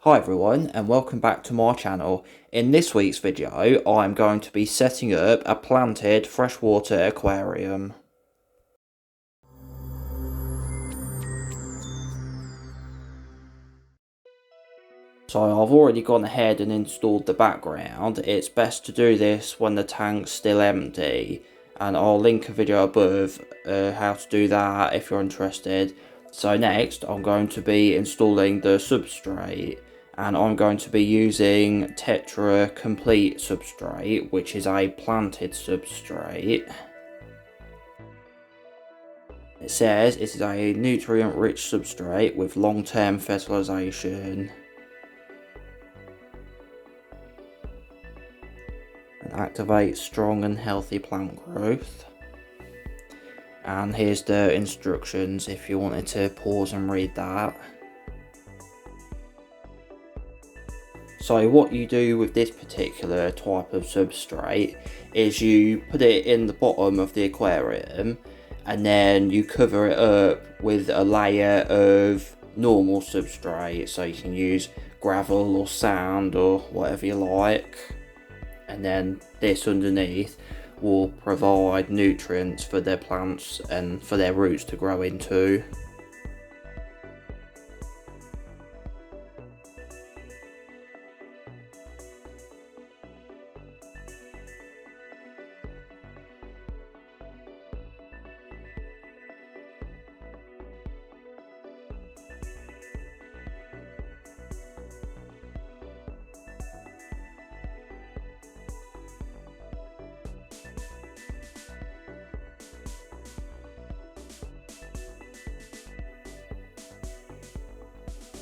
Hi everyone and welcome back to my channel. In this week's video I'm going to be setting up a planted freshwater aquarium. So I've already gone ahead and installed the background. It's best to do this when the tank's still empty, and I'll link a video above how to do that if you're interested. So next I'm going to be installing the substrate, and I'm going to be using Tetra Complete substrate, which is a planted substrate. It says it is a nutrient rich substrate with long-term fertilization and activate strong and healthy plant growth. And here's the instructions if you wanted to pause and read that. So what you do with this particular type of substrate is you put it in the bottom of the aquarium and then you cover it up with a layer of normal substrate, so you can use gravel or sand or whatever you like, and then this underneath will provide nutrients for their plants and for their roots to grow into.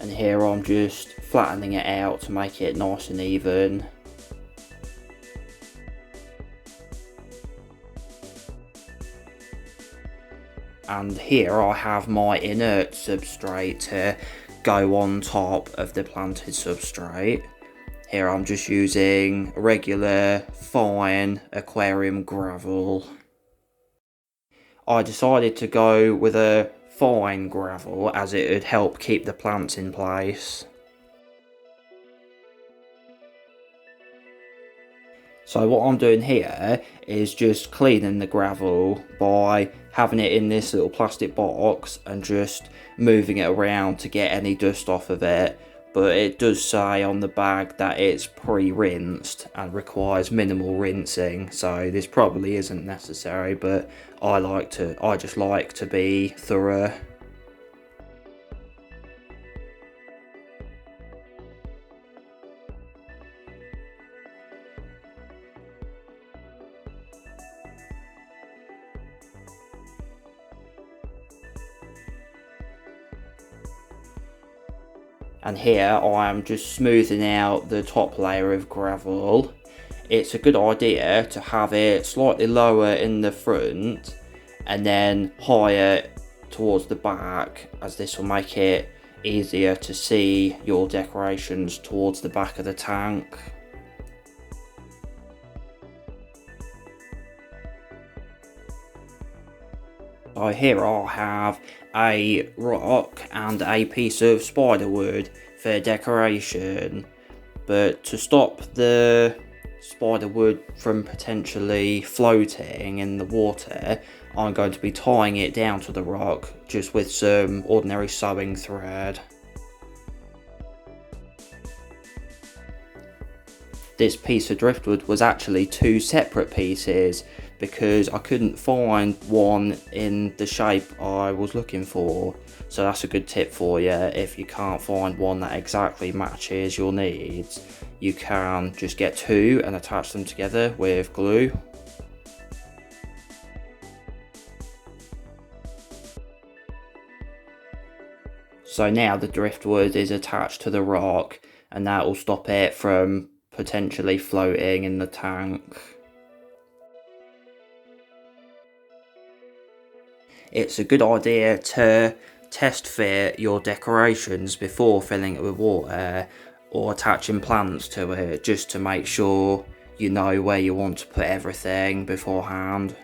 And here I'm just flattening it out to make it nice and even. And here I have my inert substrate to go on top of the planted substrate. Here I'm just using regular fine aquarium gravel. I decided to go with a fine gravel as it would help keep the plants in place. So what I'm doing here is just cleaning the gravel by having it in this little plastic box and just moving it around to get any dust off of it. But it does say on the bag that it's pre-rinsed and requires minimal rinsing, so this probably isn't necessary, but I just like to be thorough. And here I am just smoothing out the top layer of gravel. It's a good idea to have it slightly lower in the front and then higher towards the back, as this will make it easier to see your decorations towards the back of the tank. So here I have a rock and a piece of spiderwood for decoration, but to stop the spiderwood from potentially floating in the water, I'm going to be tying it down to the rock just with some ordinary sewing thread. This piece of driftwood was actually two separate pieces because I couldn't find one in the shape I was looking for. So that's a good tip for you. If you can't find one that exactly matches your needs, you can just get two and attach them together with glue. So now the driftwood is attached to the rock, and that will stop it from potentially floating in the tank. It's a good idea to test fit your decorations before filling it with water or attaching plants to it, just to make sure you know where you want to put everything beforehand.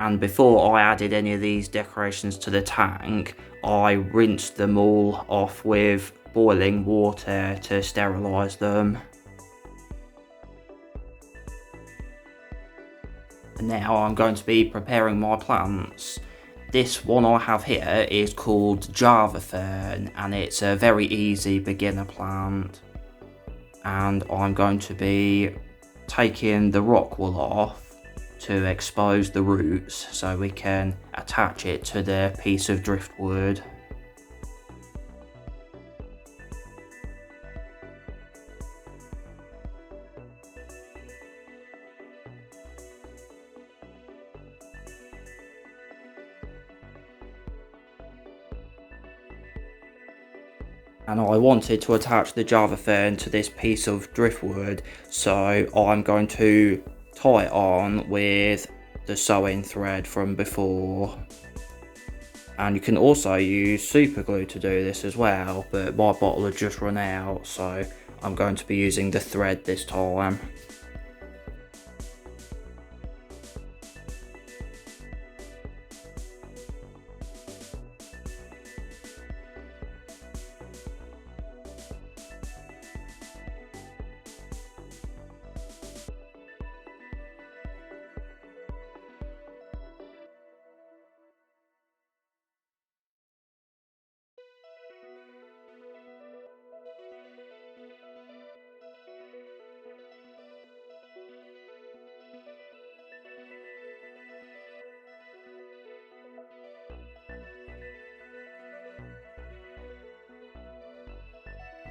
And before I added any of these decorations to the tank, I rinsed them all off with boiling water to sterilise them. And now I'm going to be preparing my plants. This one I have here is called Java Fern, and it's a very easy beginner plant. And I'm going to be taking the rock wool off to expose the roots so we can attach it to the piece of driftwood. And I wanted to attach the Java Fern to this piece of driftwood, so I'm going to tie it on with the sewing thread from before. And you can also use super glue to do this as well, but my bottle had just run out, so I'm going to be using the thread this time.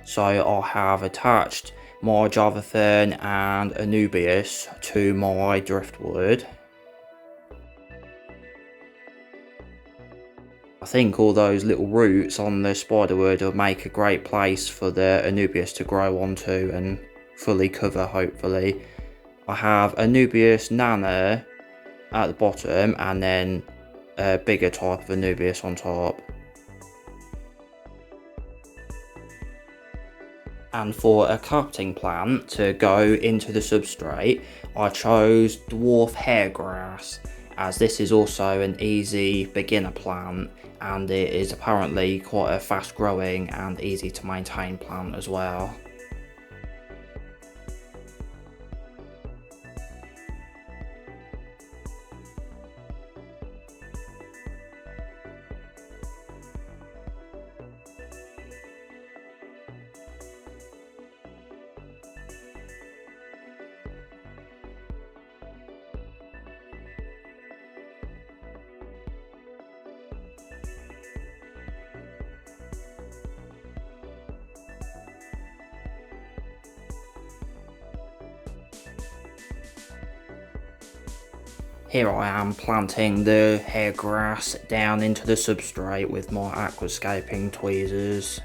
So I have attached my Java Fern and Anubias to my driftwood. I think all those little roots on the spiderwood will make a great place for the Anubias to grow onto and fully cover, hopefully. I have Anubias Nana at the bottom and then a bigger type of Anubias on top. And for a carpeting plant to go into the substrate, I chose dwarf hairgrass, as this is also an easy beginner plant and it is apparently quite a fast growing and easy to maintain plant as well. Here I am planting the hairgrass down into the substrate with my aquascaping tweezers.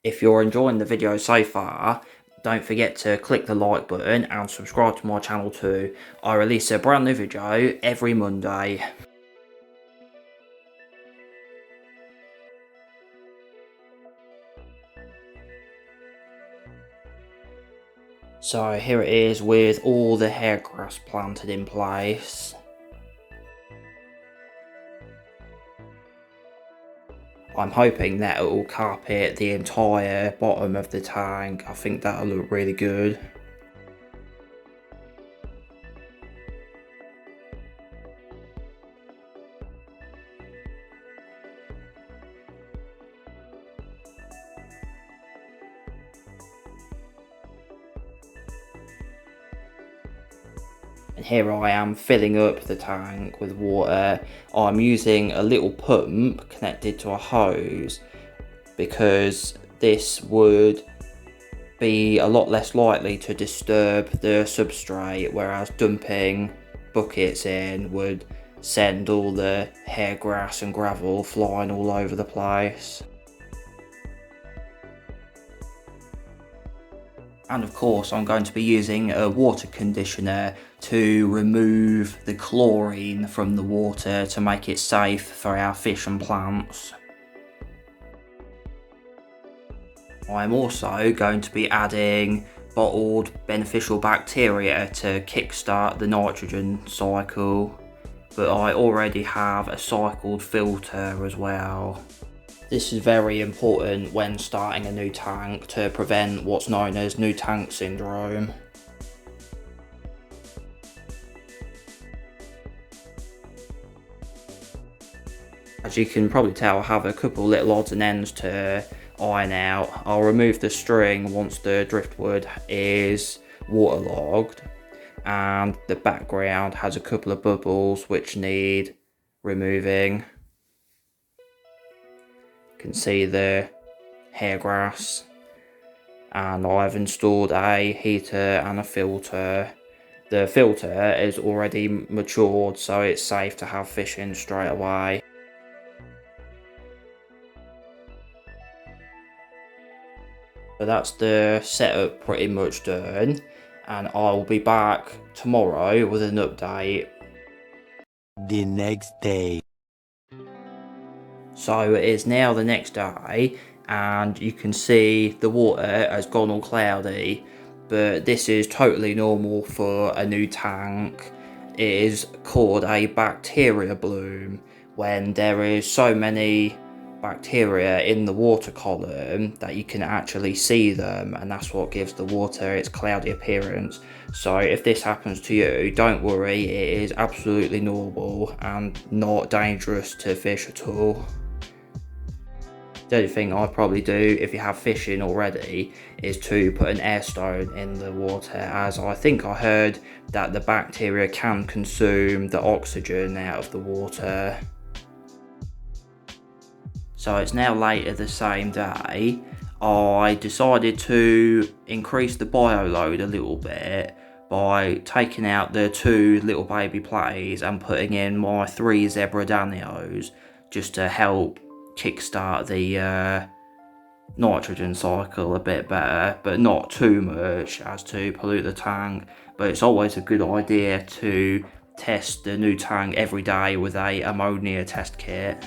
If you're enjoying the video so far, don't forget to click the like button and subscribe to my channel too. I release a brand new video every Monday. So here it is with all the hairgrass planted in place. I'm hoping that it will carpet the entire bottom of the tank. I think that'll look really good. And here I am filling up the tank with water. I'm using a little pump connected to a hose because this would be a lot less likely to disturb the substrate, whereas dumping buckets in would send all the hair grass and gravel flying all over the place. And of course I'm going to be using a water conditioner to remove the chlorine from the water to make it safe for our fish and plants. I'm also going to be adding bottled beneficial bacteria to kickstart the nitrogen cycle, but I already have a cycled filter as well. This is very important when starting a new tank to prevent what's known as new tank syndrome. As you can probably tell, I have a couple little odds and ends to iron out. I'll remove the string once the driftwood is waterlogged, and the background has a couple of bubbles which need removing. You can see the hairgrass, and I've installed a heater and a filter. The filter is already matured, so it's safe to have fish in straight away. So that's the setup pretty much done, and I'll be back tomorrow with an update. The next day. So it is now the next day, and you can see the water has gone all cloudy, but this is totally normal for a new tank. It is called a bacteria bloom when there is so many bacteria in the water column that you can actually see them, and that's what gives the water its cloudy appearance. So if this happens to you, don't worry, it is absolutely normal and not dangerous to fish at all. The only thing I'd probably do if you have fish in already is to put an air stone in the water, as I think I heard that the bacteria can consume the oxygen out of the water. So it's now later the same day. I decided to increase the bio load a little bit by taking out the 2 little baby platies and putting in my 3 zebra danios, just to help kickstart the nitrogen cycle a bit better, but not too much as to pollute the tank. But it's always a good idea to test the new tank every day with a ammonia test kit.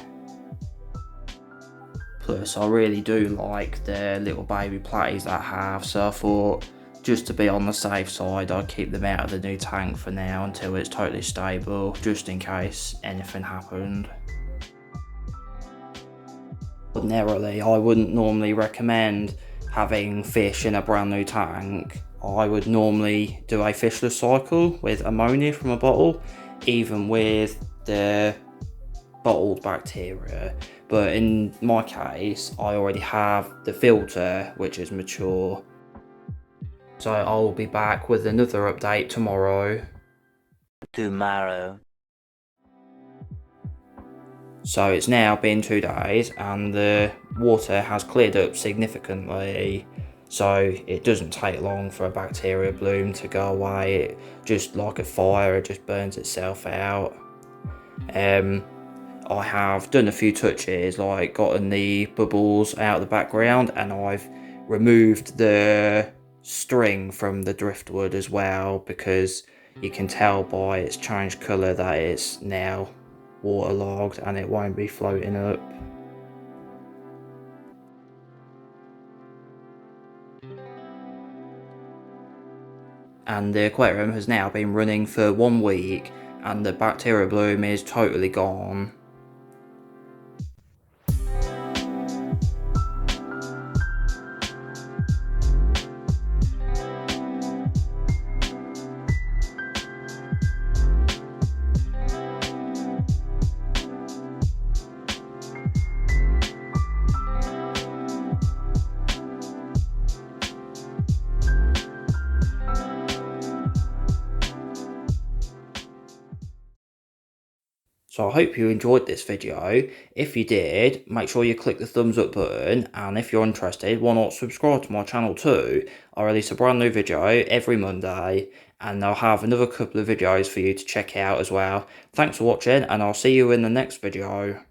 Plus I really do like the little baby platies that I have, so I thought just to be on the safe side I'd keep them out of the new tank for now until it's totally stable, just in case anything happened. Ordinarily I wouldn't normally recommend having fish in a brand new tank. I would normally do a fishless cycle with ammonia from a bottle, even with the bottled bacteria. But in my case, I already have the filter, which is mature. So I'll be back with another update tomorrow. So it's now been 2 days and the water has cleared up significantly. So it doesn't take long for a bacteria bloom to go away. It, just like a fire, it just burns itself out. I have done a few touches, like gotten the bubbles out of the background, and I've removed the string from the driftwood as well, because you can tell by its changed colour that it's now waterlogged and it won't be floating up. And the aquarium has now been running for 1 week and the bacteria bloom is totally gone. So I hope you enjoyed this video. If you did, make sure you click the thumbs up button, and if you're interested, why not subscribe to my channel too. I release a brand new video every Monday, and I'll have another couple of videos for you to check out as well. Thanks for watching, and I'll see you in the next video.